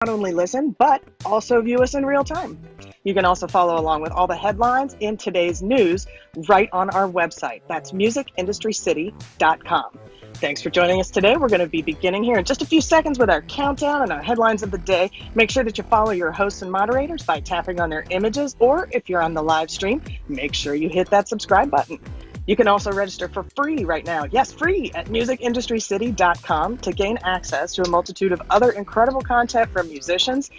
not only listen, but also view us in real time. You can also follow along with all the headlines in today's news right on our website. That's musicindustrycity.com. Thanks for joining us today. We're going to be beginning here in just a few seconds with our countdown and our headlines of the day. Make sure that you follow your hosts and moderators by tapping on their images, or if you're on the live stream, make sure you hit that subscribe button. You can also register for free right now, yes, free, at musicindustrycity.com to gain access to a multitude of other incredible content from musicians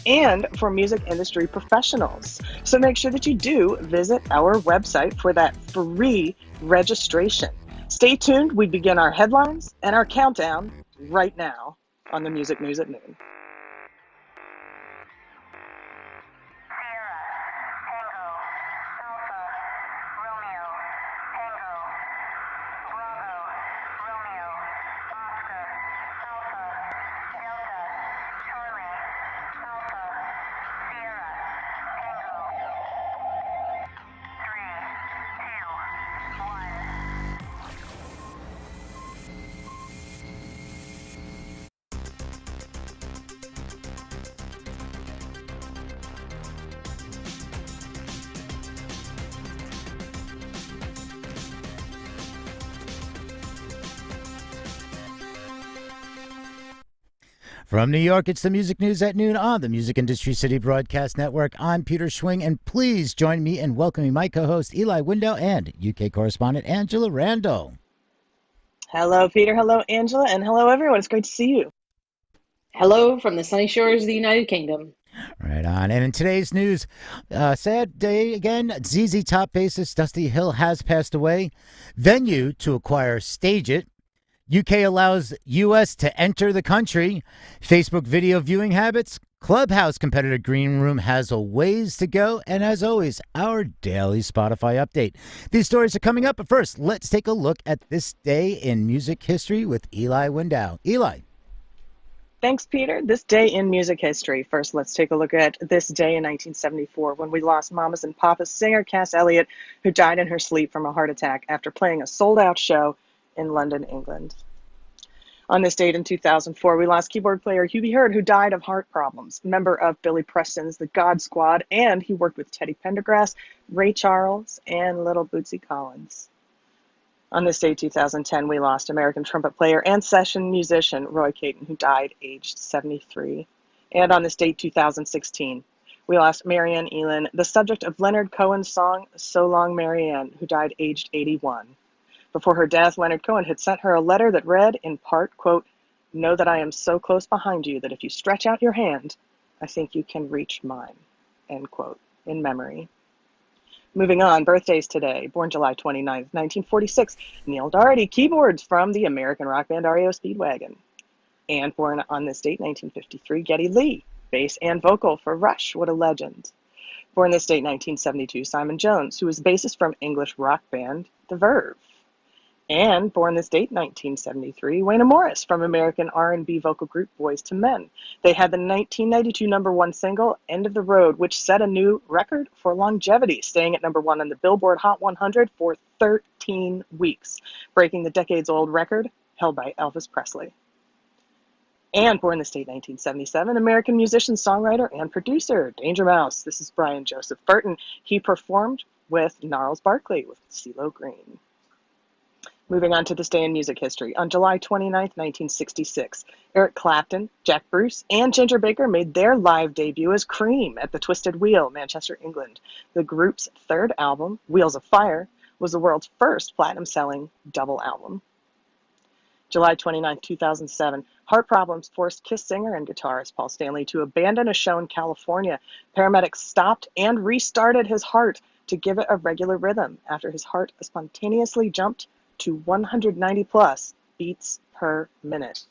and for music industry professionals. So make sure that you do visit our website for that free registration. Stay tuned. We begin our headlines and our countdown right now on the Music News at Noon. From New York, it's the Music News at Noon on the Music Industry City Broadcast Network. I'm Peter Schwing, and please join me in welcoming my co-host Eli Window and UK correspondent Angela Randall. Hello, Peter. Hello, Angela. And hello, everyone. It's great to see you. Hello from the sunny shores of the United Kingdom. Right on. And in today's news, sad day again. ZZ Top bassist Dusty Hill has passed away. VNUE to acquire StageIt. UK allows US to enter the country. Facebook video viewing habits. Clubhouse competitor Greenroom has a ways to go. And as always, our daily Spotify update. These stories are coming up, but first, let's take a look at this day in music history with Eli Window. Eli. Thanks, Peter. This day in music history. First, let's take a look at this day in 1974 when we lost Mamas and Papas singer Cass Elliot, who died in her sleep from a heart attack after playing a sold-out show in London, England. On this date in 2004, we lost keyboard player Hubie Hurd, who died of heart problems, member of Billy Preston's The God Squad, and he worked with Teddy Pendergrass, Ray Charles, and Little Bootsy Collins. On this day, 2010, we lost American trumpet player and session musician Roy Caton, who died aged 73. And on this date, 2016, we lost Marianne Elin, the subject of Leonard Cohen's song So Long Marianne, who died aged 81. Before her death, Leonard Cohen had sent her a letter that read, in part, quote, "Know that I am so close behind you that if you stretch out your hand, I think you can reach mine," end quote, in memory. Moving on, birthdays today. Born July 29th, 1946, Neil Doherty, keyboards from the American rock band REO Speedwagon. And born on this date, 1953, Geddy Lee, bass and vocal for Rush, what a legend. Born this date, 1972, Simon Jones, who was bassist from English rock band The Verve. And born this date, 1973, Wayne Morris from American R&B vocal group Boyz II Men. They had the 1992 #1 single, End of the Road, which set a new record for longevity, staying at #1 on the Billboard Hot 100 for 13 weeks, breaking the decades-old record held by Elvis Presley. And born this date, 1977, American musician, songwriter, and producer, Danger Mouse. This is Brian Joseph Burton. He performed with Gnarls Barkley with CeeLo Green. Moving on to this day in music history. On July 29th, 1966, Eric Clapton, Jack Bruce, and Ginger Baker made their live debut as Cream at the Twisted Wheel, Manchester, England. The group's third album, Wheels of Fire, was the world's first platinum-selling double album. July 29th, 2007, heart problems forced Kiss singer and guitarist Paul Stanley to abandon a show in California. Paramedics stopped and restarted his heart to give it a regular rhythm after his heart spontaneously jumped to 190 plus beats per minute.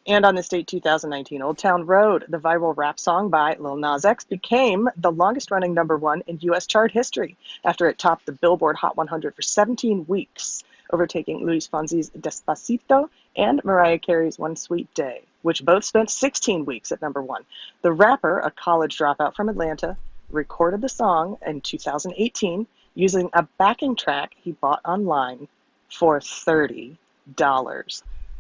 And on this date, 2019, Old Town Road, the viral rap song by Lil Nas X, became the longest-running #1 in U.S. chart history after it topped the Billboard Hot 100 for 17 weeks, overtaking Luis Fonsi's Despacito and Mariah Carey's One Sweet Day, which both spent 16 weeks at #1. The rapper, a college dropout from Atlanta, recorded the song in 2018 using a backing track he bought online for $30.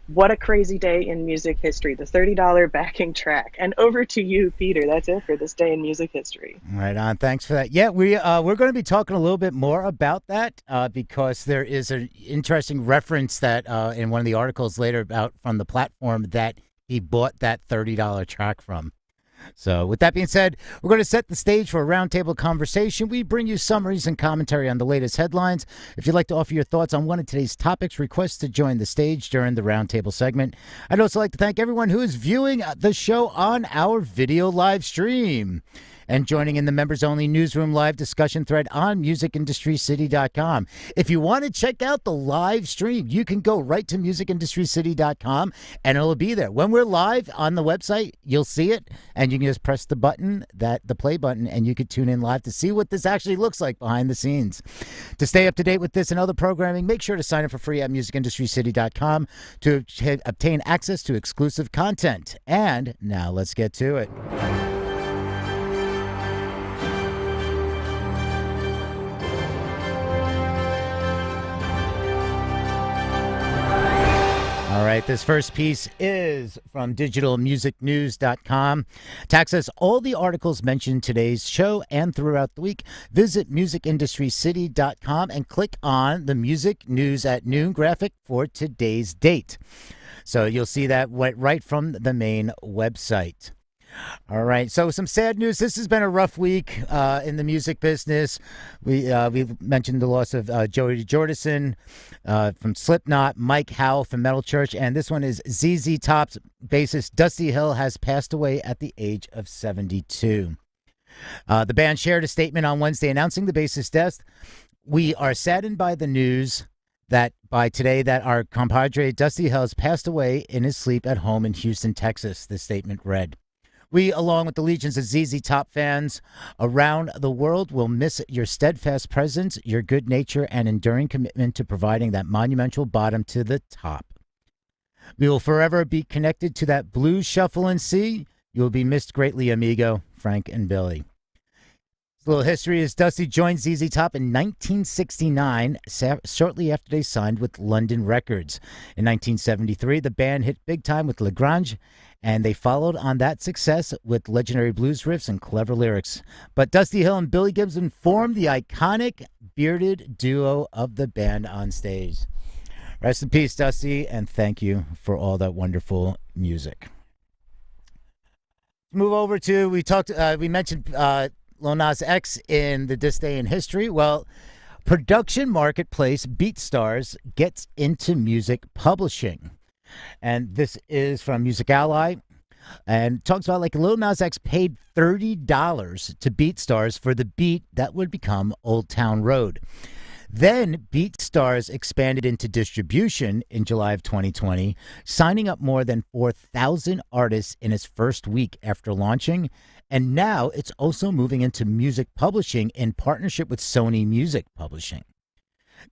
What a crazy day in music history, the $30 backing track. And over to you, Peter. That's it for this day in music history. Right on. Thanks for that. Yeah, we're going to be talking a little bit more about that because there is an interesting reference that in one of the articles later about from the platform that he bought that $30 track from. So with that being said, we're going to set the stage for a roundtable conversation. We bring you summaries and commentary on the latest headlines. If you'd like to offer your thoughts on one of today's topics, request to join the stage during the roundtable segment. I'd also like to thank everyone who is viewing the show on our video live stream and joining in the members-only newsroom live discussion thread on musicindustrycity.com. If you want to check out the live stream, you can go right to musicindustrycity.com, and it'll be there. When we're live on the website, you'll see it, and you can just press the button, the play button, and you can tune in live to see what this actually looks like behind the scenes. To stay up to date with this and other programming, make sure to sign up for free at musicindustrycity.com to obtain access to exclusive content. And now let's get to it. All right, this first piece is from digitalmusicnews.com. To access all the articles mentioned in today's show and throughout the week, visit musicindustrycity.com and click on the Music News at Noon graphic for today's date. So you'll see that right from the main website. All right, so some sad news. This has been a rough week in the music business. We've mentioned the loss of Joey Jordison from Slipknot, Mike Howe from Metal Church, and this one is ZZ Top's bassist Dusty Hill has passed away at the age of 72. The band shared a statement on Wednesday announcing the bassist's death. We are saddened by the news that by today that our compadre Dusty Hill has passed away in his sleep at home in Houston, Texas, the statement read. We, along with the legions of ZZ Top fans around the world, will miss your steadfast presence, your good nature, and enduring commitment to providing that monumental bottom to the top. We will forever be connected to that blues shuffle and sea. You will be missed greatly, amigo, Frank and Billy. A little history is Dusty joined ZZ Top in 1969, shortly after they signed with London Records. In 1973, the band hit big time with Lagrange, and they followed on that success with legendary blues riffs and clever lyrics. But Dusty Hill and Billy Gibson formed the iconic bearded duo of the band on stage. Rest in peace, Dusty, and thank you for all that wonderful music. Move over to, we mentioned Lil Nas X in the This Day in History. Well, production marketplace BeatStars gets into music publishing. And this is from Music Ally, and talks about like Lil Nas X paid $30 to BeatStars for the beat that would become Old Town Road. Then BeatStars expanded into distribution in July of 2020, signing up more than 4,000 artists in its first week after launching. And now it's also moving into music publishing in partnership with Sony Music Publishing.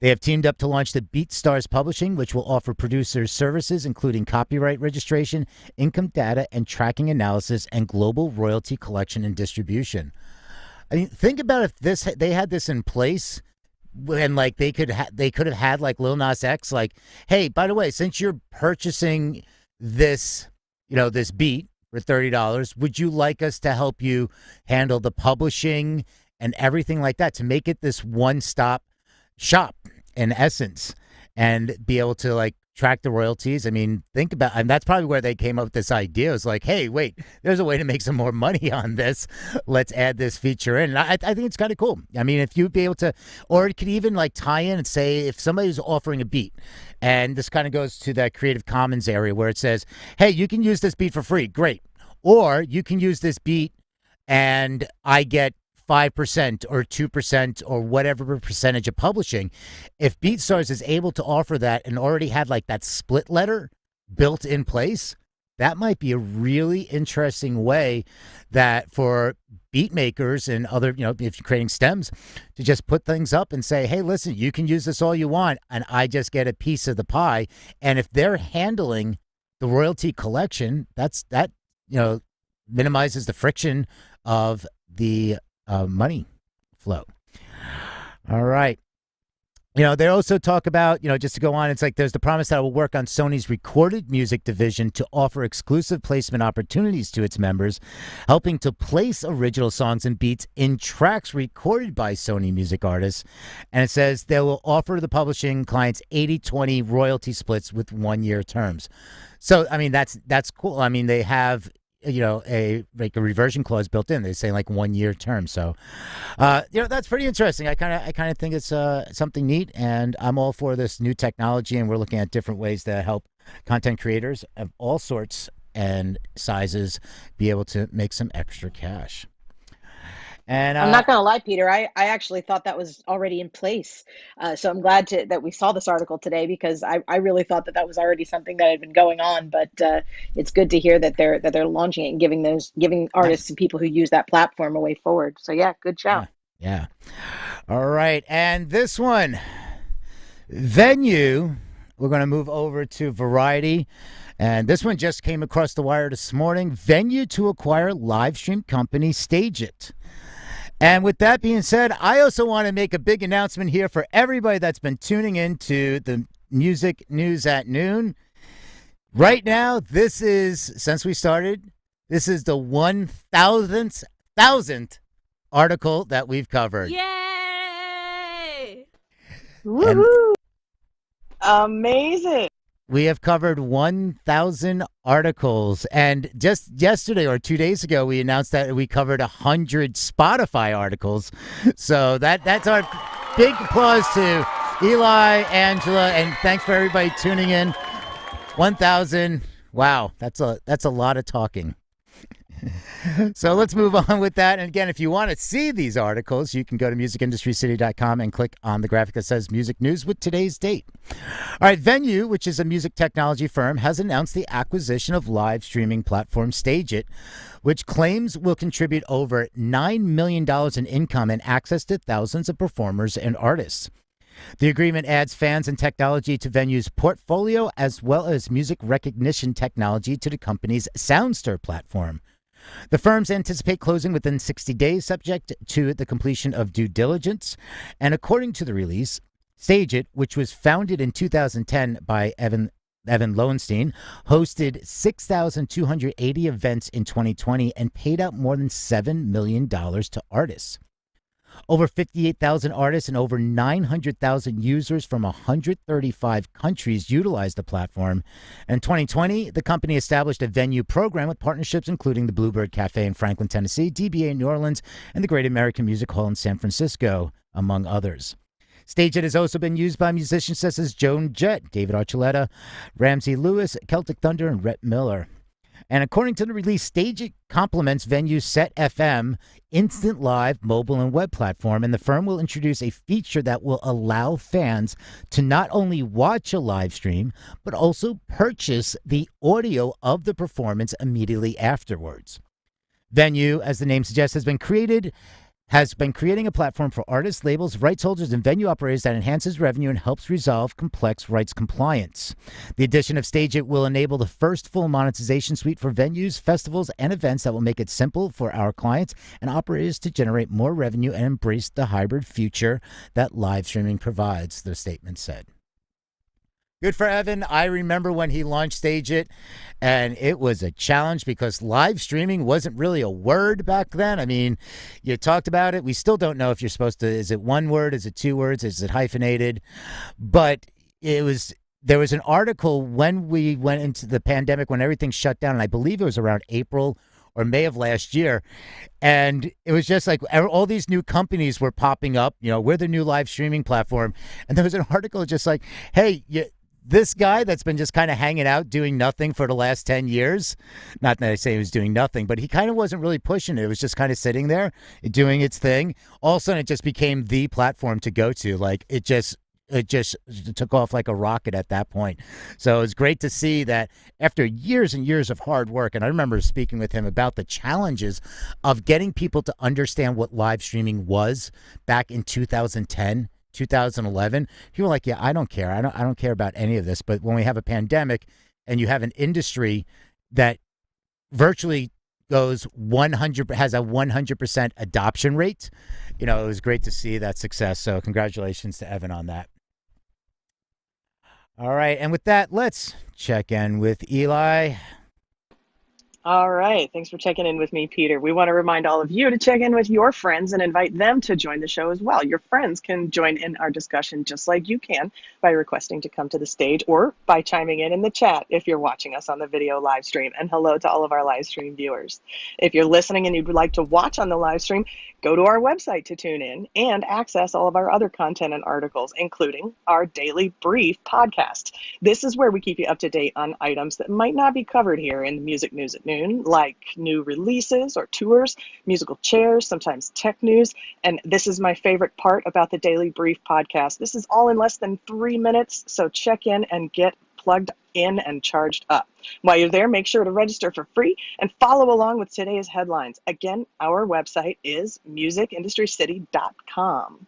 They have teamed up to launch the BeatStars Publishing, which will offer producers services including copyright registration, income data, and tracking analysis, and global royalty collection and distribution. I mean, think about if they had this in place, and like they could have had like Lil Nas X, like, hey, by the way, since you're purchasing this, this beat for $30, would you like us to help you handle the publishing and everything like that to make it this one-stop shop in essence and be able to like track the royalties? I mean, think about, and that's probably where they came up with this idea. It was like, hey, wait, there's a way to make some more money on this. Let's add this feature in. And I think it's kind of cool. I mean, if you'd be able to, or it could even like tie in and say, if somebody's offering a beat, and this kind of goes to that Creative Commons area where it says, hey, you can use this beat for free. Great. Or you can use this beat and I get 5% or 2% or whatever percentage of publishing. If BeatStars is able to offer that and already had like that split letter built in place, that might be a really interesting way that for beat makers and other, if you're creating stems, to just put things up and say, hey, listen, you can use this all you want and I just get a piece of the pie. And if they're handling the royalty collection, that minimizes the friction of the money flow. All right. They also talk about, just to go on, it's like there's the promise that it will work on Sony's recorded music division to offer exclusive placement opportunities to its members, helping to place original songs and beats in tracks recorded by Sony music artists. And it says they will offer the publishing clients 80-20 royalty splits with 1-year terms. So, I mean, that's cool. I mean, they have a reversion clause built in. They say like 1-year term. So, that's pretty interesting. I kind of think it's something neat, and I'm all for this new technology. And we're looking at different ways to help content creators of all sorts and sizes be able to make some extra cash. And I'm not going to lie, Peter. I actually thought that was already in place. So I'm glad that we saw this article today, because I really thought that was already something that had been going on. But it's good to hear that they're launching it and giving artists and people who use that platform a way forward. So yeah, good job. Yeah. All right, and this one, VNUE. We're going to move over to Variety. And this one just came across the wire this morning. VNUE to acquire live stream company StageIt. And with that being said, I also want to make a big announcement here for everybody that's been tuning into the Music News at Noon. Right now, this is, since we started, this is the 1,000th article that we've covered. Yay! Woohoo! Amazing. We have covered 1,000 articles, and just yesterday or 2 days ago, we announced that we covered 100 Spotify articles. So that's our big applause to Eli, Angela, and thanks for everybody tuning in. 1,000. Wow, that's a lot of talking. So let's move on with that. And again, if you want to see these articles, you can go to musicindustrycity.com and click on the graphic that says Music News with today's date. All right, VNUE, which is a music technology firm, has announced the acquisition of live streaming platform StageIt, which claims will contribute over $9 million in income and access to thousands of performers and artists. The agreement adds fans and technology to VNUE's portfolio, as well as music recognition technology to the company's Soundster platform. The firms anticipate closing within 60 days, subject to the completion of due diligence. And according to the release, StageIt, which was founded in 2010 by Evan Lowenstein, hosted 6,280 events in 2020 and paid out more than $7 million to artists. Over 58,000 artists and over 900,000 users from 135 countries utilized the platform. In 2020, the company established a VNUE program with partnerships including the Bluebird Cafe in Franklin, Tennessee, DBA in New Orleans, and the Great American Music Hall in San Francisco, among others. StageIt has also been used by musicians such as Joan Jett, David Archuleta, Ramsey Lewis, Celtic Thunder, and Rhett Miller. And according to the release, StageIt complements VNUE's Set FM, instant live, mobile, and web platform, and the firm will introduce a feature that will allow fans to not only watch a live stream, but also purchase the audio of the performance immediately afterwards. VNUE, as the name suggests, has been creating a platform for artists, labels, rights holders, and venue operators that enhances revenue and helps resolve complex rights compliance. The addition of StageIt will enable the first full monetization suite for venues, festivals, and events that will make it simple for our clients and operators to generate more revenue and embrace the hybrid future that live streaming provides, the statement said. Good for Evan. I remember when he launched StageIt, and it was a challenge because live streaming wasn't really a word back then. I mean, you talked about it. We still don't know if you're supposed to, is it one word? Is it two words? Is it hyphenated? But there was an article when we went into the pandemic, when everything shut down, and I believe it was around April or May of last year. And it was just like all these new companies were popping up, we're the new live streaming platform. And there was an article just like, hey, this guy that's been just kind of hanging out doing nothing for the last 10 years, not that I say he was doing nothing, but he kind of wasn't really pushing it. It was just kind of sitting there doing its thing. All of a sudden, it just became the platform to go to. Like it just took off like a rocket at that point. So it was great to see that after years and years of hard work, and I remember speaking with him about the challenges of getting people to understand what live streaming was back in 2010. 2011, people were like, yeah, I don't care. I don't care about any of this. But when we have a pandemic and you have an industry that virtually has a 100% adoption rate, it was great to see that success. So congratulations to Evan on that. All right. And with that, let's check in with Eli. All right. Thanks for checking in with me, Peter. We want to remind all of you to check in with your friends and invite them to join the show as well. Your friends can join in our discussion just like you can by requesting to come to the stage or by chiming in the chat if you're watching us on the video live stream. And hello to all of our live stream viewers. If you're listening and you'd like to watch on the live stream, go to our website to tune in and access all of our other content and articles, including our daily brief podcast. This is where we keep you up to date on items that might not be covered here in Music News at Noon, like new releases or tours, musical chairs, sometimes tech news. And this is my favorite part about the Daily Brief podcast. This is all in less than 3 minutes, so check in and get plugged in and charged up. While you're there, make sure to register for free and follow along with today's headlines. Again, our website is musicindustrycity.com.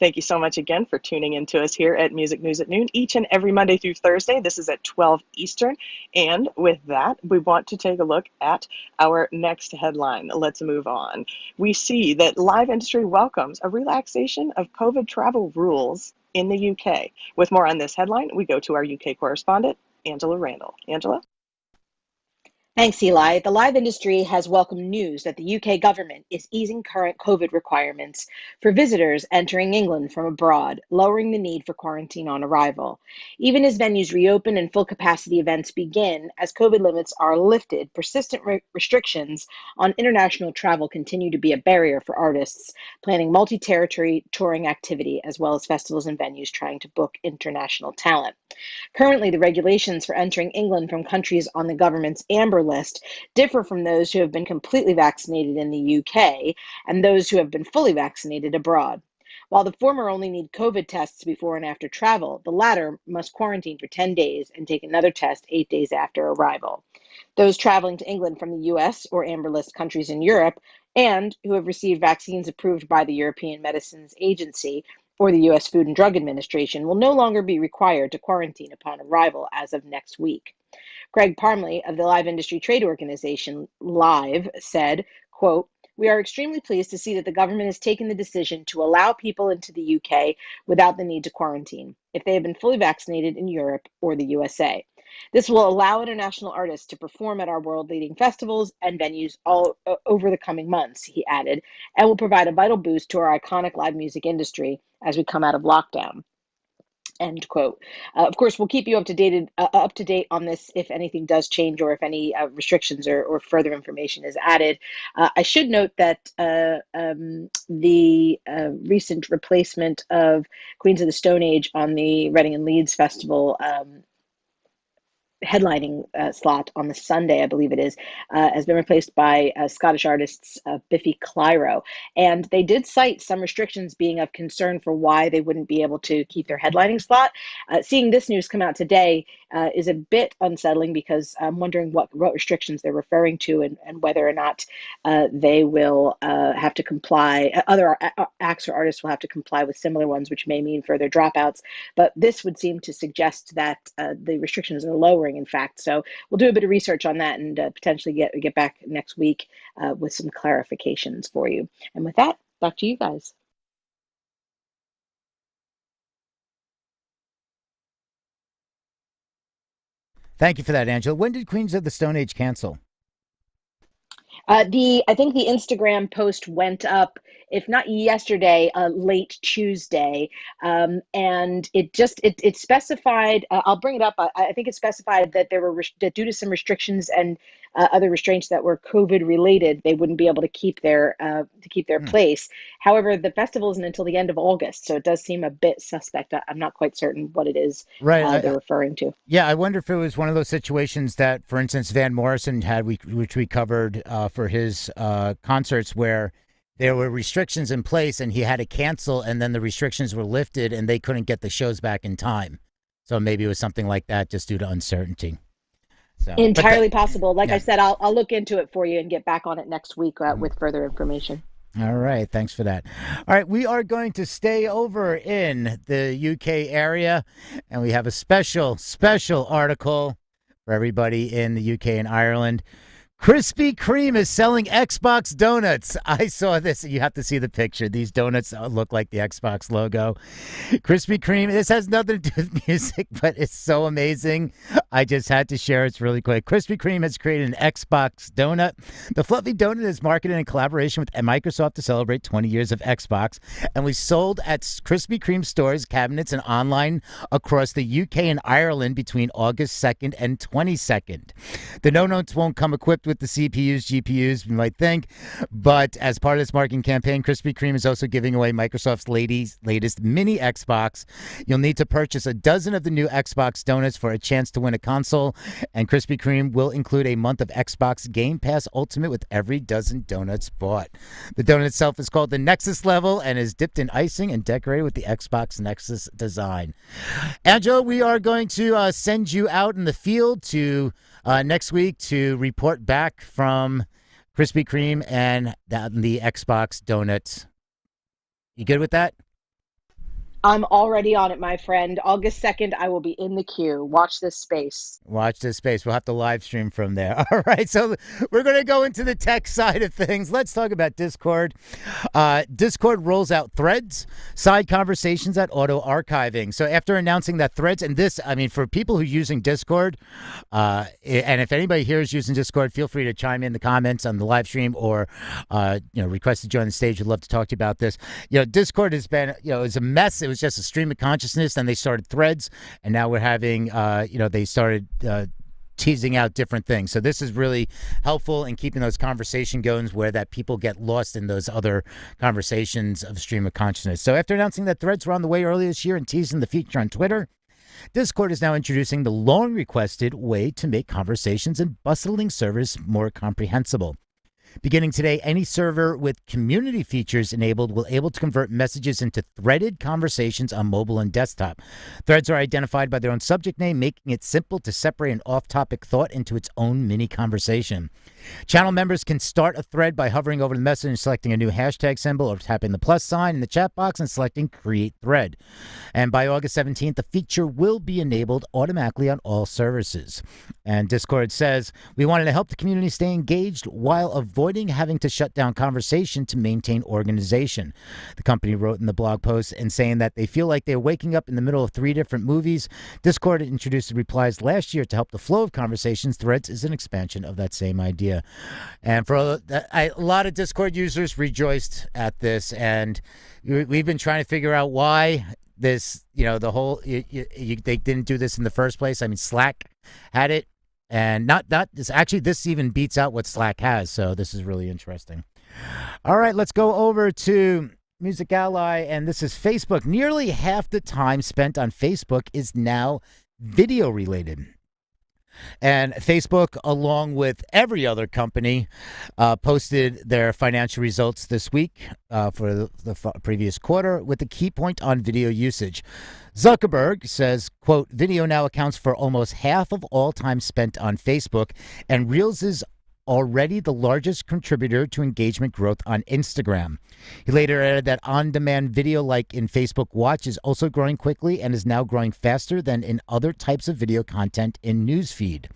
Thank you so much again for tuning in to us here at Music News at Noon each and every Monday through Thursday. This is at 12 Eastern. And with that, we want to take a look at our next headline. Let's move on. We see that live industry welcomes a relaxation of COVID travel rules in the UK. With more on this headline, we go to our UK correspondent, Angela Randall. Angela? Thanks, Eli. The live industry has welcomed news that the UK government is easing current COVID requirements for visitors entering England from abroad, lowering the need for quarantine on arrival. Even as venues reopen and full capacity events begin, as COVID limits are lifted, persistent restrictions on international travel continue to be a barrier for artists planning multi-territory touring activity, as well as festivals and venues trying to book international talent. Currently, the regulations for entering England from countries on the government's amber list differ from those who have been completely vaccinated in the UK and those who have been fully vaccinated abroad. While the former only need COVID tests before and after travel, the latter must quarantine for 10 days and take another test 8 days after arrival. Those traveling to England from the US or amber list countries in Europe and who have received vaccines approved by the European Medicines Agency or the US Food and Drug Administration will no longer be required to quarantine upon arrival as of next week. Greg Parmley of the Live Industry Trade Organization, Live, said, quote, "We are extremely pleased to see that the government has taken the decision to allow people into the UK without the need to quarantine if they have been fully vaccinated in Europe or the USA. This will allow international artists to perform at our world-leading festivals and venues all over the coming months," he added, "and will provide a vital boost to our iconic live music industry as we come out of lockdown." End quote. Of course, we'll keep you up to date on this if anything does change or if any restrictions or further information is added. I should note that the recent replacement of Queens of the Stone Age on the Reading and Leeds Festival headlining slot on the Sunday, I believe it is, has been replaced by Scottish artists Biffy Clyro. And they did cite some restrictions being of concern for why they wouldn't be able to keep their headlining slot. Seeing this news come out today is a bit unsettling because I'm wondering what restrictions they're referring to and whether or not they will have to comply. Other acts or artists will have to comply with similar ones, which may mean further dropouts. But this would seem to suggest that the restrictions are lowering, in fact. So we'll do a bit of research on that and potentially get back next week with some clarifications for you. And with that, back to you guys. Thank you for that, Angela. When did Queens of the Stone Age cancel? I think the Instagram post went up, if not yesterday, late Tuesday, and it specified. I'll bring it up. I think it specified that there were that due to some restrictions and other restraints that were COVID related, they wouldn't be able to keep their place. However, the festival isn't until the end of August, so it does seem a bit suspect. I'm not quite certain what it is they're referring to. Yeah, I wonder if it was one of those situations that, for instance, Van Morrison had, which we covered for his concerts, where there were restrictions in place and he had to cancel, and then the restrictions were lifted and they couldn't get the shows back in time. So maybe it was something like that, just due to uncertainty. So, entirely possible. Like I said, I'll look into it for you and get back on it next week with further information. All right. Thanks for that. All right. We are going to stay over in the UK area, and we have a special article for everybody in the UK and Ireland. Krispy Kreme is selling Xbox donuts. I saw this. You have to see the picture. These donuts look like the Xbox logo. Krispy Kreme, this has nothing to do with music, but it's so amazing. I just had to share it really quick. Krispy Kreme has created an Xbox donut. The fluffy donut is marketed in collaboration with Microsoft to celebrate 20 years of Xbox, and we sold at Krispy Kreme stores, cabinets, and online across the UK and Ireland between August 2nd and 22nd. The donuts won't come equipped with the CPUs, GPUs, you might think. But as part of this marketing campaign, Krispy Kreme is also giving away Microsoft's latest mini Xbox. You'll need to purchase a dozen of the new Xbox donuts for a chance to win a console. And Krispy Kreme will include a month of Xbox Game Pass Ultimate with every dozen donuts bought. The donut itself is called the Nexus Level and is dipped in icing and decorated with the Xbox Nexus design. Angela, we are going to send you out in the field to next week to report back from Krispy Kreme and the Xbox donuts. You good with that? I'm already on it, my friend. August 2nd, I will be in the queue. Watch this space. Watch this space. We'll have to live stream from there. All right. So we're going to go into the tech side of things. Let's talk about Discord. Discord rolls out threads, side conversations at auto archiving. So after announcing that threads, and this, I mean, for people who are using Discord, and if anybody here is using Discord, feel free to chime in the comments on the live stream or, request to join the stage. We'd love to talk to you about this. Discord has been, it's a mess. It was just a stream of consciousness. Then they started threads, and now we're having, they started teasing out different things. So this is really helpful in keeping those conversation going where that people get lost in those other conversations of stream of consciousness. So after announcing that threads were on the way earlier this year and teasing the feature on Twitter, Discord is now introducing the long-requested way to make conversations and bustling servers more comprehensible. Beginning today, any server with community features enabled will be able to convert messages into threaded conversations on mobile and desktop. Threads are identified by their own subject name, making it simple to separate an off-topic thought into its own mini conversation. Channel members can start a thread by hovering over the message and selecting a new hashtag symbol or tapping the plus sign in the chat box and selecting Create Thread. And by August 17th, the feature will be enabled automatically on all services. And Discord says, we wanted to help the community stay engaged while avoiding having to shut down conversation to maintain organization. The company wrote in the blog post and saying that they feel like they're waking up in the middle of 3 different movies. Discord introduced the replies last year to help the flow of conversations. Threads is an expansion of that same idea. And for a lot of Discord users rejoiced at this, and we've been trying to figure out why this, the whole, they didn't do this in the first place. I mean, Slack had it, and not this. Actually, this even beats out what Slack has, so this is really interesting. All right, let's go over to Music Ally, and this is Facebook. Nearly half the time spent on Facebook is now video related. And Facebook, along with every other company, posted their financial results this week for the previous quarter with a key point on video usage. Zuckerberg says, quote, video now accounts for almost half of all time spent on Facebook, and Reels is already the largest contributor to engagement growth on Instagram. He later added that on-demand video like in Facebook Watch is also growing quickly and is now growing faster than in other types of video content in Newsfeed.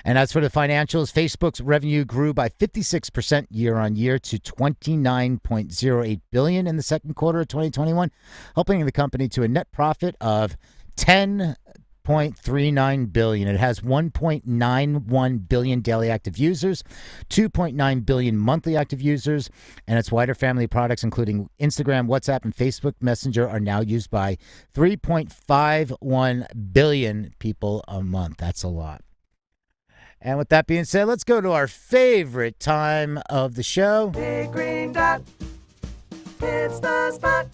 And as for the financials, Facebook's revenue grew by 56% year on year to $29.08 billion in the second quarter of 2021, helping the company to a net profit of $10.39 billion. It has 1.91 billion daily active users, 2.9 billion monthly active users, and its wider family of products, including Instagram, WhatsApp, and Facebook Messenger, are now used by 3.51 billion people a month. That's a lot. And with that being said, let's go to our favorite time of the show. Big green dot, it's the spot.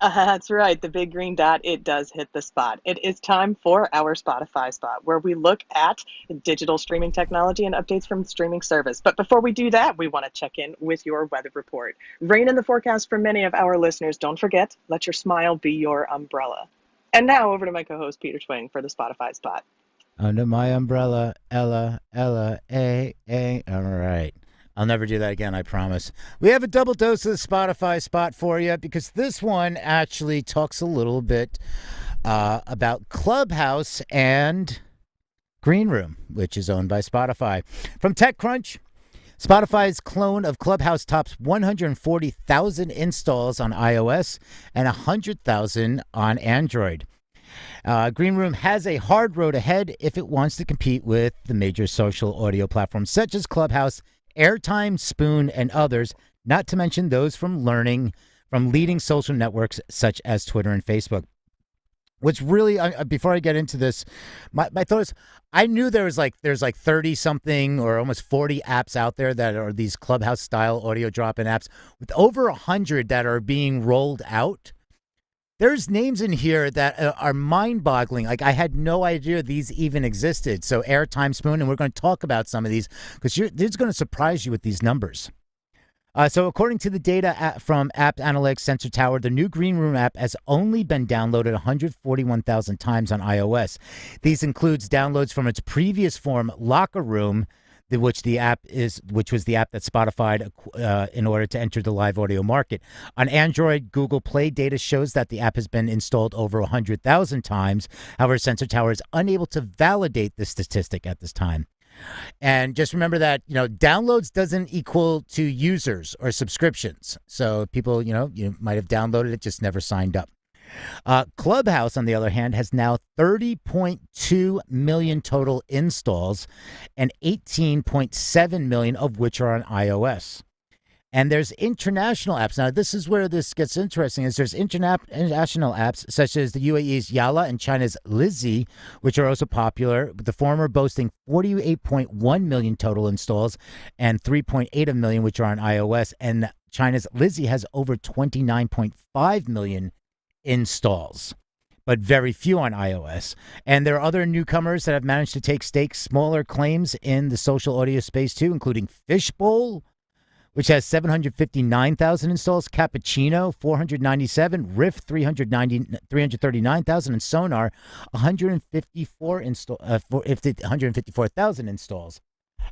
That's right. The big green dot, it does hit the spot. It is time for our Spotify spot, where we look at digital streaming technology and updates from the streaming service. But before we do that, we want to check in with your weather report. Rain in the forecast for many of our listeners. Don't forget, let your smile be your umbrella. And now over to my co-host, Peter Twing, for the Spotify spot. Under my umbrella, Ella, A. All right. I'll never do that again, I promise. We have a double dose of the Spotify spot for you because this one actually talks a little bit about Clubhouse and Greenroom, which is owned by Spotify. From TechCrunch, Spotify's clone of Clubhouse tops 140,000 installs on iOS and 100,000 on Android. Greenroom has a hard road ahead if it wants to compete with the major social audio platforms such as Clubhouse, Airtime, Spoon, and others, not to mention those from leading social networks such as Twitter and Facebook. What's really, before I get into this, my thought is, I knew there's like 30 something or almost 40 apps out there that are these Clubhouse style audio drop-in apps with over 100 that are being rolled out. There's names in here that are mind-boggling. Like, I had no idea these even existed. So Airtime, Spoon, and we're going to talk about some of these because it's going to surprise you with these numbers. So according to the data from App Analytics Sensor Tower, the new Greenroom app has only been downloaded 141,000 times on iOS. These includes downloads from its previous form, Locker Room, which was the app that Spotify in order to enter the live audio market. On Android, Google Play data shows that the app has been installed over 100,000 times. However, Sensor Tower is unable to validate this statistic at this time. And just remember that, downloads doesn't equal to users or subscriptions. So people, you might have downloaded it, just never signed up. Clubhouse, on the other hand, has now 30.2 million total installs and 18.7 million of which are on iOS. And there's international apps. Now, this is where this gets interesting, is there's international apps such as the UAE's Yalla and China's Lizzy, which are also popular, with the former boasting 48.1 million total installs and 3.8 million, which are on iOS. And China's Lizzy has over 29.5 million installs, but very few on iOS. And there are other newcomers that have managed to take smaller claims in the social audio space too, including Fishbowl, which has 759,000 installs, Cappuccino 497, Riff 339,000, and Sonar 154,000 installs.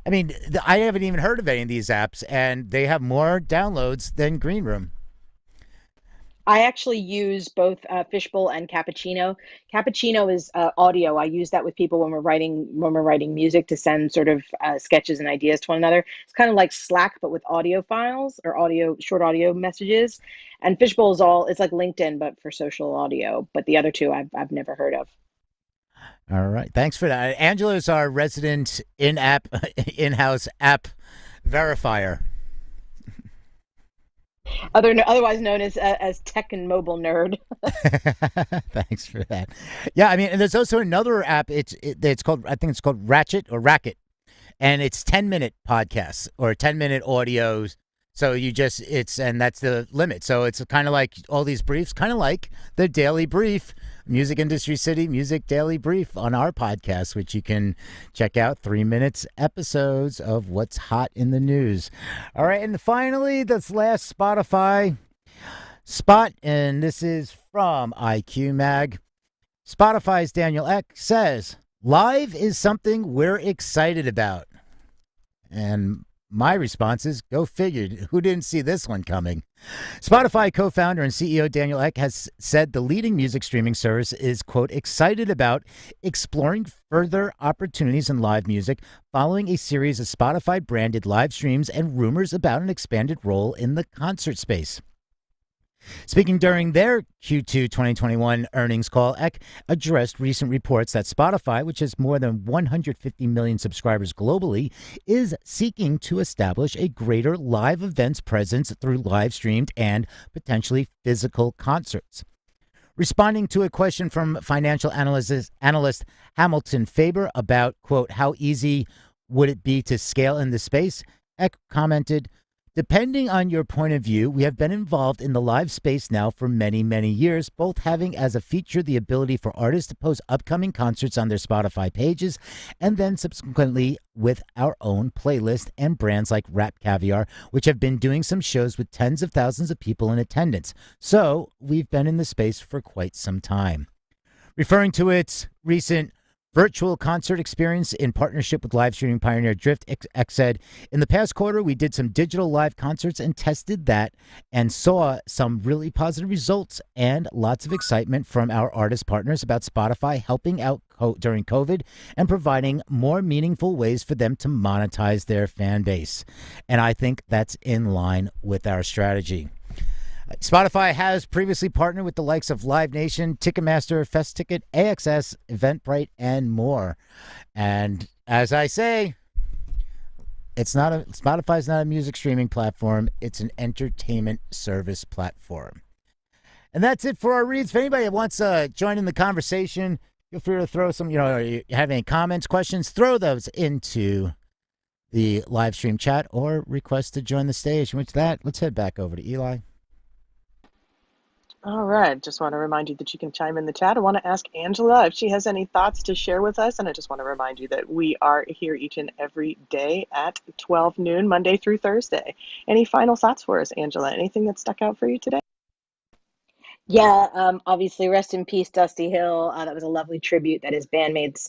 I mean, I haven't even heard of any of these apps, and they have more downloads than Greenroom. I actually use both Fishbowl and Cappuccino. Cappuccino is audio. I use that with people when we're writing music to send sort of sketches and ideas to one another. It's kind of like Slack, but with audio files or short audio messages. And Fishbowl it's like LinkedIn, but for social audio. But the other two I've never heard of. All right, thanks for that. Angela is our resident in-house app verifier. Otherwise known as tech and mobile nerd. Thanks for that. Yeah, I mean, and there's also another app. It's called, I think it's called Ratchet or Racket, and it's 10-minute podcasts or 10-minute audios. So and that's the limit. So it's kind of like all these briefs, kind of like the Daily Brief, Music Industry City Music Daily Brief on our podcast, which you can check out 3 minutes episodes of what's hot in the news. All right. And finally, this last Spotify spot, and this is from IQ Mag. Spotify's Daniel Ek says, live is something we're excited about. And my response is, go figure. Who didn't see this one coming? Spotify co-founder and CEO Daniel Ek has said the leading music streaming service is, quote, excited about exploring further opportunities in live music following a series of Spotify-branded live streams and rumors about an expanded role in the concert space. Speaking during their Q2 2021 earnings call, Ek addressed recent reports that Spotify, which has more than 150 million subscribers globally, is seeking to establish a greater live events presence through live streamed and potentially physical concerts. Responding to a question from financial analyst Hamilton Faber about, quote, how easy would it be to scale in this space, Ek commented, depending on your point of view, we have been involved in the live space now for many, many years, both having as a feature the ability for artists to post upcoming concerts on their Spotify pages, and then subsequently with our own playlist and brands like Rap Caviar, which have been doing some shows with tens of thousands of people in attendance. So we've been in the space for quite some time. Referring to its recent virtual concert experience in partnership with live streaming pioneer Drift X said, in the past quarter, we did some digital live concerts and tested that and saw some really positive results and lots of excitement from our artist partners about Spotify helping out during COVID and providing more meaningful ways for them to monetize their fan base. And I think that's in line with our strategy. Spotify has previously partnered with the likes of Live Nation, Ticketmaster, Fest Ticket, AXS, Eventbrite, and more. And as I say, Spotify's not a music streaming platform. It's an entertainment service platform. And that's it for our reads. If anybody wants to join in the conversation, feel free to throw some, you have any comments, questions, throw those into the live stream chat or request to join the stage. And with that, let's head back over to Eli. All right. Just want to remind you that you can chime in the chat. I want to ask Angela if she has any thoughts to share with us. And I just want to remind you that we are here each and every day at 12 noon, Monday through Thursday. Any final thoughts for us, Angela? Anything that stuck out for you today? Yeah, obviously, rest in peace, Dusty Hill. That was a lovely tribute that his bandmates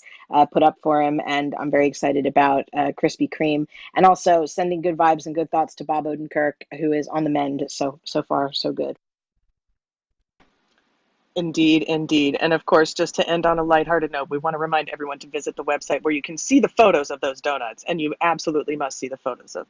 put up for him, and I'm very excited about Krispy Kreme, and also sending good vibes and good thoughts to Bob Odenkirk, who is on the mend. So far, so good. Indeed, indeed. And of course, just to end on a lighthearted note, we want to remind everyone to visit the website where you can see the photos of those donuts, and you absolutely must see the photos of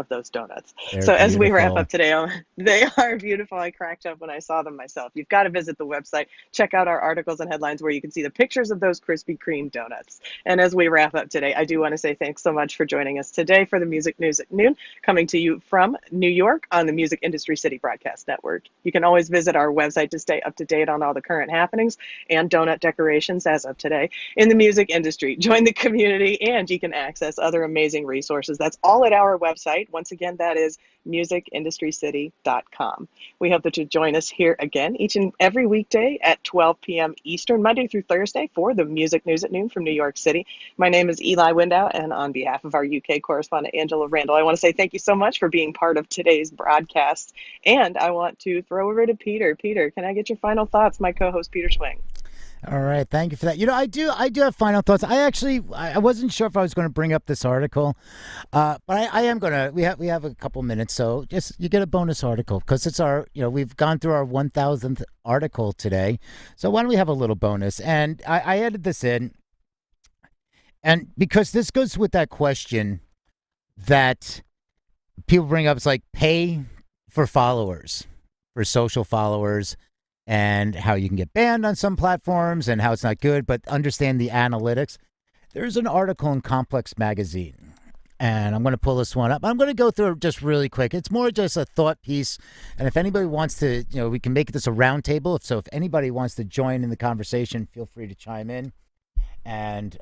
those donuts. They're So as we wrap beautiful. up today, they are beautiful. I cracked up when I saw them myself. You've got to visit the website, check out our articles and headlines where you can see the pictures of those Krispy Kreme donuts. And as we wrap up today, I do want to say thanks so much for joining us today for the Music News at Noon, coming to you from New York on the Music Industry City Broadcast Network. You can always visit our website to stay up to date on all the current happenings and donut decorations as of today in the music industry. Join the community and you can access other amazing resources. That's all at our website. Once again, that is musicindustrycity.com. We hope that you join us here again each and every weekday at 12 p.m. Eastern, Monday through Thursday for the Music News at Noon from New York City. My name is Eli Window, and on behalf of our UK correspondent, Angela Randall, I want to say thank you so much for being part of today's broadcast. And I want to throw over to Peter. Peter, can I get your final thoughts? My co-host, Peter Swing. All right, thank you for that. I do have final thoughts. I wasn't sure if I was going to bring up this article, but I am going to. We have a couple minutes, so just you get a bonus article because it's our. We've gone through our 1,000th article today, so why don't we have a little bonus? And I added this in, and because this goes with that question that people bring up, it's like pay for followers, for social followers, and how you can get banned on some platforms and how it's not good, but understand the analytics. There's an article in Complex Magazine, and I'm going to pull this one up. I'm going to go through it just really quick. It's more just a thought piece, and if anybody wants to, we can make this a round table. If anybody wants to join in the conversation, feel free to chime in, and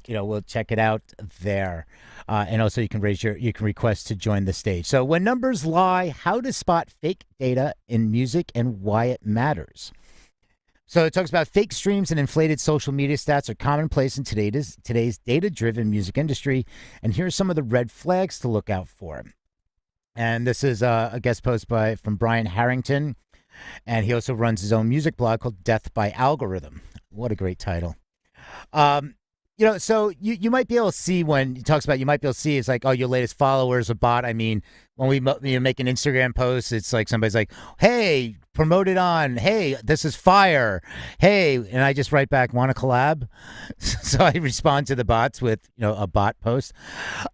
we'll check it out there. And also you can request to join the stage. So when numbers lie, how to spot fake data in music and why it matters. So it talks about fake streams and inflated social media stats are commonplace in today's data-driven music industry. And here's some of the red flags to look out for. And this is a guest post from Brian Harrington. And he also runs his own music blog called Death by Algorithm. What a great title. So you might be able to see when he talks about, you might be able to see it's like, oh, your latest follower is a bot. I mean, when we make an Instagram post, it's like somebody's like, hey, promote it on. Hey, this is fire. Hey, and I just write back, want to collab? So I respond to the bots with, a bot post.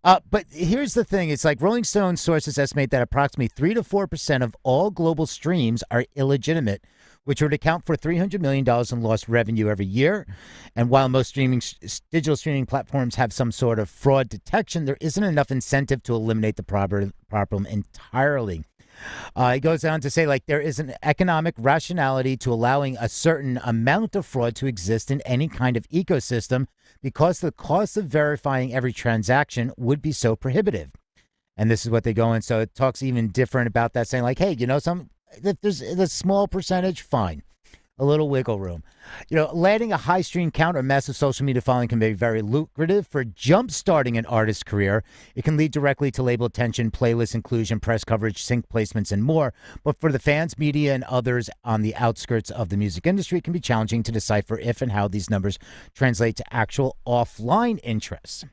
But here's the thing. It's like Rolling Stone sources estimate that approximately 3 to 4% of all global streams are illegitimate, which would account for $300 million in lost revenue every year. And while most digital streaming platforms have some sort of fraud detection, there isn't enough incentive to eliminate the problem entirely. He goes on to say, there is an economic rationality to allowing a certain amount of fraud to exist in any kind of ecosystem because the cost of verifying every transaction would be so prohibitive. And this is what they go in. So it talks even different about that, saying hey, if there's a small percentage, fine. a little wiggle room. Landing a high stream count or massive social media following can be very lucrative. For jump-starting an artist's career, it can lead directly to label attention, playlist inclusion, press coverage, sync placements, and more. But for the fans, media, and others on the outskirts of the music industry, it can be challenging to decipher if and how these numbers translate to actual offline interests.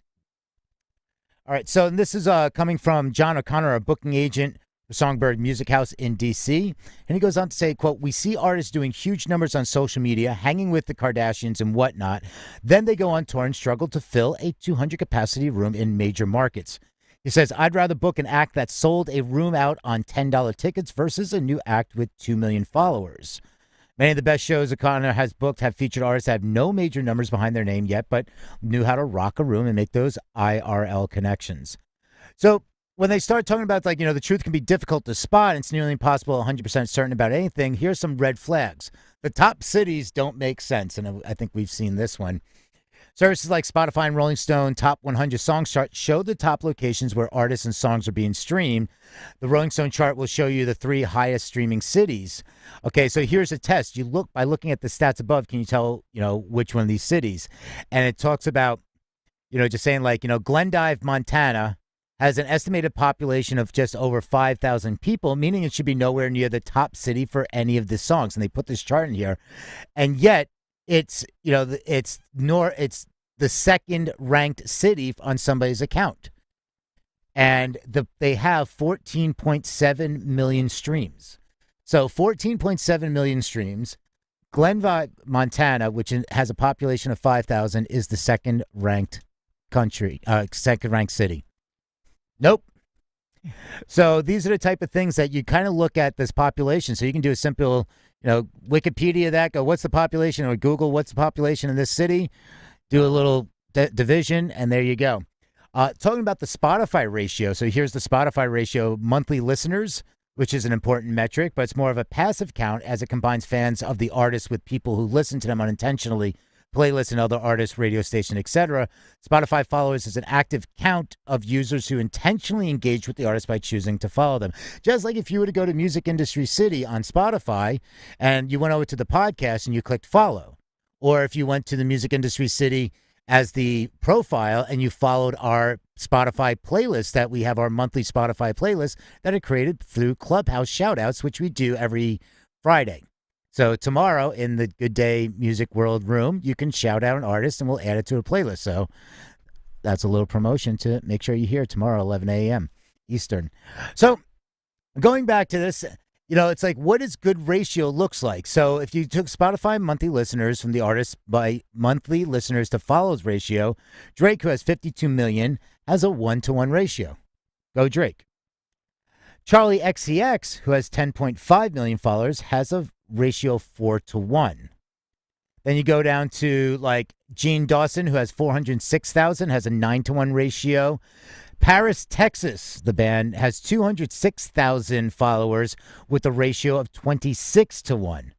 All right, so this is coming from John O'Connor, a booking agent for Songbird Music House in D.C., and he goes on to say, quote, "We see artists doing huge numbers on social media, hanging with the Kardashians and whatnot. Then they go on tour and struggle to fill a 200-capacity room in major markets." He says, "I'd rather book an act that sold a room out on $10 tickets versus a new act with 2 million followers." Many of the best shows O'Connor has booked have featured artists that have no major numbers behind their name yet, but knew how to rock a room and make those IRL connections. So when they start talking about, like, the truth can be difficult to spot and it's nearly impossible 100% certain about anything, here's some red flags. The top cities don't make sense, and I think we've seen this one. Services like Spotify and Rolling Stone Top 100 Songs chart show the top locations where artists and songs are being streamed. The Rolling Stone chart will show you the 3 highest streaming cities. Okay, so here's a test. By looking at the stats above, can you tell, which one of these cities? And it talks about, just saying, like, Glendive, Montana has an estimated population of just over 5,000 people, meaning it should be nowhere near the top city for any of the songs. And they put this chart in here. And yet, it's the second ranked city on somebody's account, and they have 14.7 million streams. So 14.7 million streams. Glendive, Montana, which has a population of 5,000, is the second ranked city. Nope. So these are the type of things that you kind of look at this population. So you can do a simple, Wikipedia that, go, what's the population? Or Google, what's the population in this city? Do a little division, and there you go. Talking about the Spotify ratio. So here's the Spotify ratio, monthly listeners, which is an important metric, but it's more of a passive count as it combines fans of the artist with people who listen to them unintentionally, playlists and other artists, radio station, etc. Spotify followers is an active count of users who intentionally engage with the artist by choosing to follow them. Just like if you were to go to Music Industry City on Spotify and you went over to the podcast and you clicked follow, or if you went to the Music Industry City as the profile and you followed our Spotify playlist, that we have our monthly Spotify playlist that are created through Clubhouse shoutouts, which we do every Friday. So tomorrow in the Good Day Music World room, you can shout out an artist and we'll add it to a playlist. So that's a little promotion to make sure you hear tomorrow, 11 a.m. Eastern. So going back to this, it's like, what does good ratio looks like? So if you took Spotify monthly listeners from the artist by monthly listeners to follows ratio, Drake, who has 52 million, has a 1-to-1 ratio. Go Drake. Charlie XCX, who has 10.5 million followers, has a ratio 4-to-1. Then you go down to like Gene Dawson, who has 406,000, has a 9-to-1 ratio. Paris, Texas, the band, has 206,000 followers with a ratio of 26-to-1.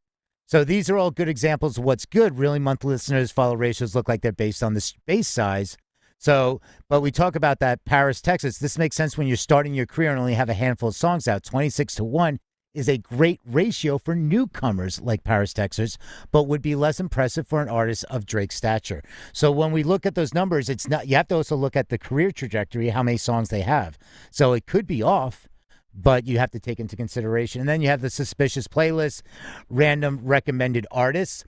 So these are all good examples of what's good. Really, monthly listeners follow ratios look like they're based on the space size. So, but we talk about that Paris, Texas. This makes sense when you're starting your career and only have a handful of songs out. 26-to-1 is a great ratio for newcomers like Paris, Texas, but would be less impressive for an artist of Drake's stature. So when we look at those numbers, it's not, you have to also look at the career trajectory, how many songs they have. So it could be off, but you have to take into consideration. And then you have the suspicious playlist, random recommended artists.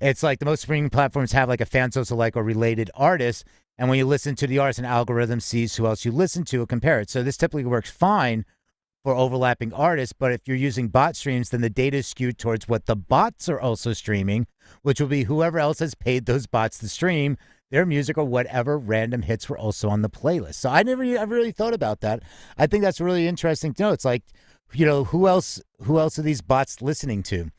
It's like the most streaming platforms have like a fan social like or related artist. And when you listen to the artist, an algorithm sees who else you listen to and compare it. So this typically works fine for overlapping artists, but if you're using bot streams, then the data is skewed towards what the bots are also streaming, which will be whoever else has paid those bots to stream their music or whatever random hits were also on the playlist. So I never really thought about that. I think that's really interesting to know. It's like, who else are these bots listening to?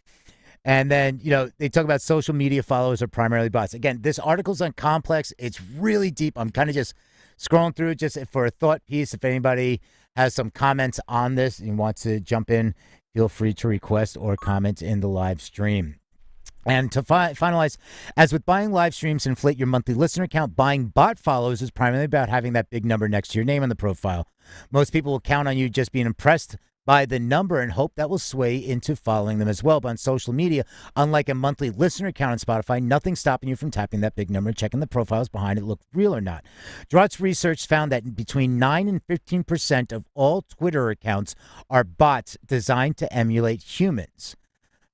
And then, they talk about social media followers are primarily bots. Again, this article's on complex. It's really deep. I'm kind of just scrolling through it just for a thought piece. If anybody has some comments on this and wants to jump in, feel free to request or comment in the live stream. And to finalize, as with buying live streams to inflate your monthly listener count, buying bot follows is primarily about having that big number next to your name on the profile. Most people will count on you just being impressed by the number and hope that will sway into following them as well. But on social media, unlike a monthly listener count on Spotify, nothing's stopping you from tapping that big number and checking the profiles behind it look real or not. Drought's research found that between 9 and 15% of all Twitter accounts are bots designed to emulate humans.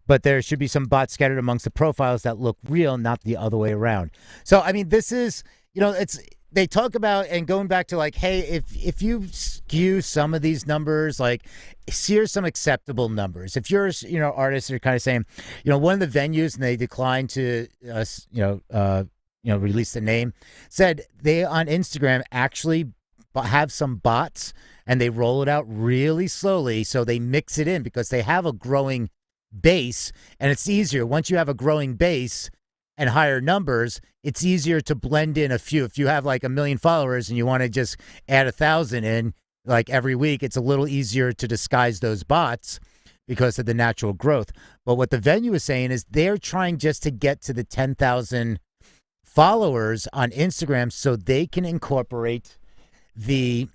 But there should be some bots scattered amongst the profiles that look real, not the other way around. So, I mean, this is, they talk about, and going back to like, hey, if you skew some of these numbers, like here's some acceptable numbers. If you're, artists are kind of saying, one of the venues, and they declined to, release the name, said they on Instagram actually have some bots and they roll it out really slowly. So they mix it in because they have a growing base, and it's easier once you have a growing base and higher numbers. It's easier to blend in a few. If you have like 1 million followers and you want to just add 1,000 in like every week, it's a little easier to disguise those bots because of the natural growth. But what the venue is saying is they're trying just to get to the 10,000 followers on Instagram so they can incorporate the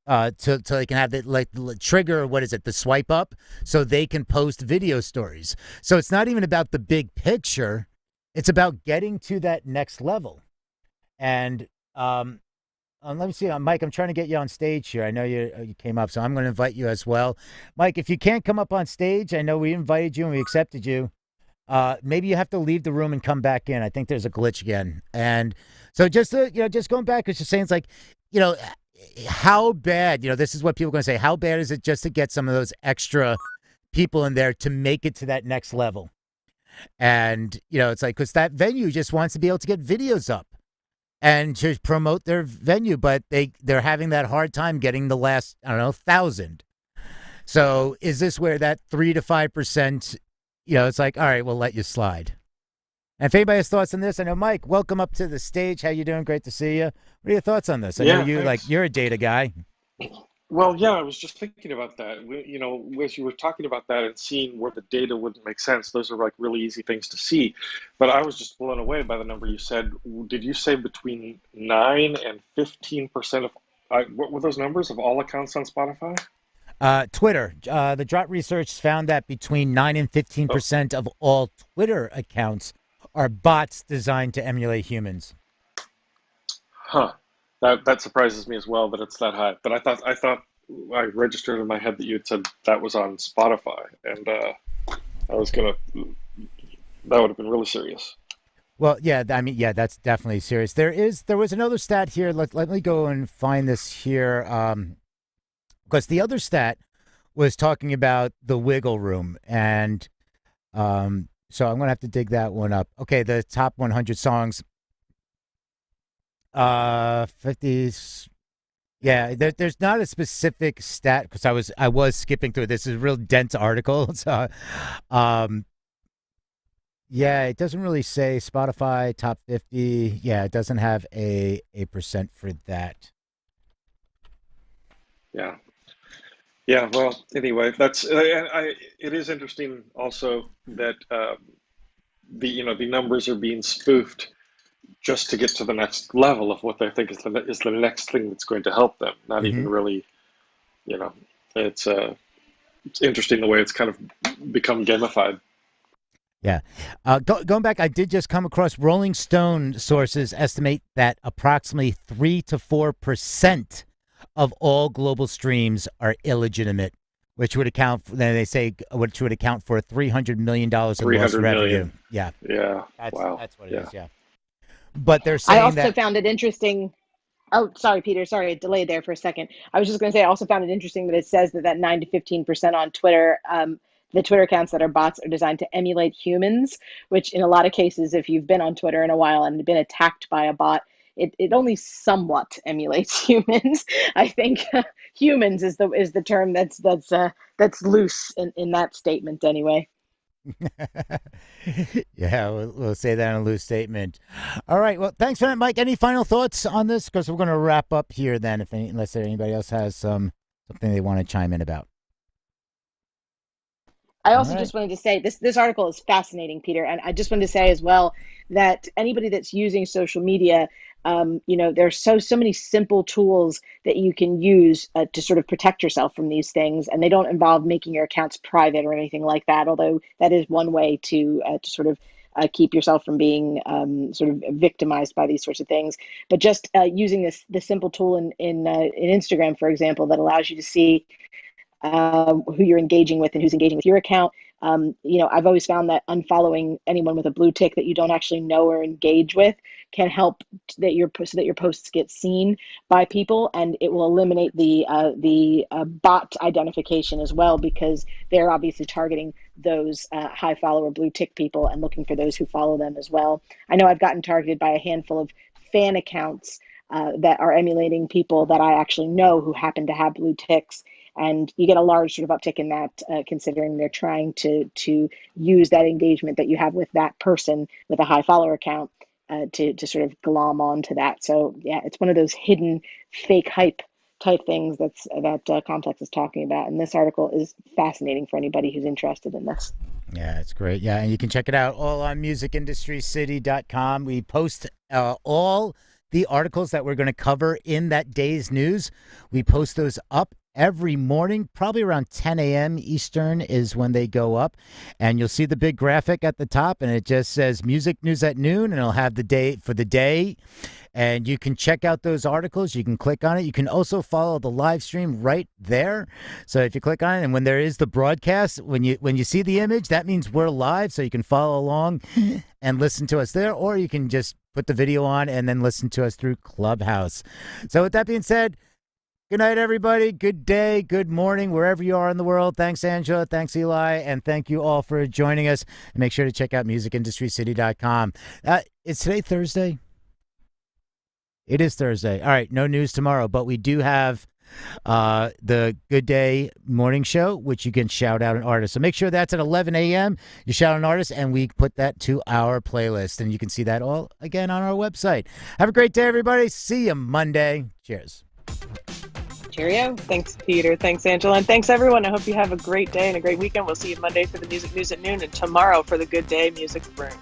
so they can have the trigger, what is it, the swipe up, so they can post video stories. So it's not even about the big picture. It's about getting to that next level. And let me see, Mike, I'm trying to get you on stage here. I know you came up, so I'm going to invite you as well. Mike, if you can't come up on stage, I know we invited you and we accepted you. Maybe you have to leave the room and come back in. I think there's a glitch again. And so just going back, it's just saying, it's like, how bad, this is what people are going to say, how bad is it just to get some of those extra people in there to make it to that next level? And, it's like, because that venue just wants to be able to get videos up and to promote their venue, but they're having that hard time getting the last, 1,000. So is this where that 3 to 5%, it's like, all right, we'll let you slide. And if anybody has thoughts on this, I know, Mike, welcome up to the stage. How you doing? Great to see you. What are your thoughts on this? I know you're a data guy. Well, yeah, I was just thinking about that. As you were talking about that and seeing where the data wouldn't make sense, those are like really easy things to see. But I was just blown away by the number you said. Did you say between 9 and 15% of, what were those numbers of all accounts on Spotify? Twitter. The Drought research found that between 9 and 15% of all Twitter accounts are bots designed to emulate humans. Huh. That surprises me as well that it's that high. But I thought I registered in my head that you had said that was on Spotify, and that would have been really serious. Well, yeah, I mean, yeah, that's definitely serious. There was another stat here. Let me go and find this here, because the other stat was talking about the wiggle room, and so I'm going to have to dig that one up. Okay, the top 100 songs. 50s. Yeah, there's not a specific stat because I was skipping through. This is a real dense article. So, yeah, it doesn't really say Spotify top 50. Yeah, it doesn't have a percent for that. Yeah. Yeah, well, anyway, it is interesting also that the numbers are being spoofed just to get to the next level of what they think is the next thing that's going to help them. Not even really, it's interesting the way it's kind of become gamified. Yeah. Going back, I did just come across Rolling Stone sources estimate that approximately 3 to 4% of all global streams are illegitimate, which would account for, which would account for $300 million in lost revenue. Yeah. Yeah. That's what it is. Yeah. But they're saying I also found it interesting. Oh, sorry, Peter. Sorry, I delayed there for a second. I was just going to say, I also found it interesting that it says that 9 to 15% on Twitter, the Twitter accounts that are bots are designed to emulate humans, which in a lot of cases, if you've been on Twitter in a while and been attacked by a bot, it only somewhat emulates humans. I think humans is the term that's loose in that statement anyway. Yeah, we'll say that in a loose statement. All right. Well, thanks for that, Mike. Any final thoughts on this? Because we're going to wrap up here then, unless anybody else has something they want to chime in about. I also just wanted to say this article is fascinating, Peter, and I just wanted to say as well that anybody that's using social media, there's so many simple tools that you can use to sort of protect yourself from these things, and they don't involve making your accounts private or anything like that. Although that is one way to sort of keep yourself from being sort of victimized by these sorts of things. But just using this simple tool in Instagram, for example, that allows you to see who you're engaging with and who's engaging with your account. I've always found that unfollowing anyone with a blue tick that you don't actually know or engage with can help so that your posts get seen by people, and it will eliminate the bot identification as well, because they're obviously targeting those high follower blue tick people and looking for those who follow them as well. I know I've gotten targeted by a handful of fan accounts that are emulating people that I actually know who happen to have blue ticks. And you get a large sort of uptick in that, considering they're trying to use that engagement that you have with that person with a high follower account to sort of glom onto that. So yeah, it's one of those hidden fake hype type things that Complex is talking about. And this article is fascinating for anybody who's interested in this. Yeah, it's great. Yeah, and you can check it out all on musicindustrycity.com. We post all the articles that we're going to cover in that day's news. We post those up every morning, probably around 10 a.m. Eastern is when they go up. And you'll see the big graphic at the top, and it just says Music News at Noon, and it'll have the date for the day. And you can check out those articles. You can click on it. You can also follow the live stream right there. So if you click on it, and when there is the broadcast, when you see the image, that means we're live. So you can follow along and listen to us there, or you can just put the video on and then listen to us through Clubhouse. So with that being said, good night, everybody. Good day, good morning, wherever you are in the world. Thanks, Angela. Thanks, Eli. And thank you all for joining us. And make sure to check out musicindustrycity.com. Is today Thursday? It is Thursday. All right, no news tomorrow, but we do have the Good Day morning show, which you can shout out an artist. So make sure that's at 11 a.m. You shout an artist, and we put that to our playlist. And you can see that all again on our website. Have a great day, everybody. See you Monday. Cheers. Cheerio. Thanks, Peter. Thanks, Angela. And thanks, everyone. I hope you have a great day and a great weekend. We'll see you Monday for the Music News at Noon and tomorrow for the Good Day Music Room.